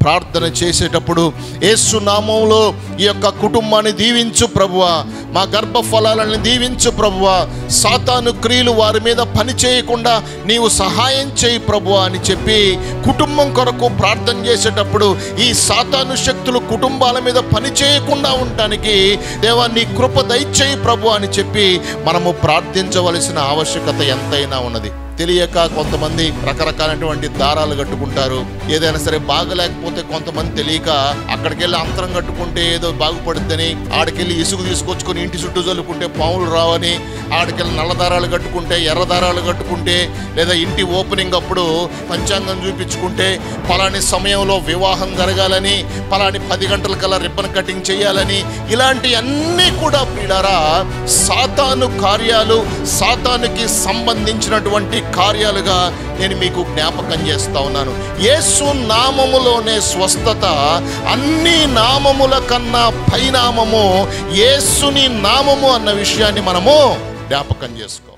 ప్రార్థన చేసేటప్పుడు యేసు నామములో ఈ యొక్క కుటుంబాన్ని దీవించు ప్రభువా, మా గర్భఫలాలను దీవించు ప్రభువా, సాతాను క్రియలు వారి మీద పని చేయకుండా నీవు సహాయం చేయి ప్రభువా అని చెప్పి కుటుంబం కొరకు ప్రార్థన చేసేటప్పుడు ఈ సాతాను శక్తులు కుటుంబాల మీద పని చేయకుండా ఉండటానికి దేవా నీ కృప దయచేయి ప్రభువా అని చెప్పి మనము ప్రార్థించవలసిన ఆవశ్యకత ఎంతైనా ఉన్నది. తెలియక కొంతమంది రకరకాలైనటువంటి దారాలు కట్టుకుంటారు. ఏదైనా సరే బాగలేకపోతే కొంతమంది తెలియక అక్కడికి వెళ్ళి అంతరం కట్టుకుంటే ఏదో బాగుపడుద్దని, ఆడికెళ్ళి ఇసుగు తీసుకొచ్చుకొని ఇంటి చుట్టూ చల్లుకుంటే పాములు రావని, ఆడికెళ్ళి నల్ల దారాలు కట్టుకుంటే, ఎర్ర దారాలు కట్టుకుంటే, లేదా ఇంటి ఓపెనింగ్ అప్పుడు పంచాంగం చూపించుకుంటే పలాని సమయంలో వివాహం జరగాలని, పలాని 10 గంటలకల్లా రిబ్బన్ కటింగ్ చేయాలని, ఇలాంటి అన్నీ కూడా ప్రియులారా సాతాను కార్యాలు, సాతానుకి సంబంధించినటువంటి కార్యాలుగా నేను మీకు జ్ఞాపకం చేస్తా ఉన్నాను. యేసు నామములోనే స్వస్థత, అన్ని నామముల కన్నా పైనామము యేసుని నామము అన్న విషయాన్ని మనము జ్ఞాపకం చేసుకోవాలి.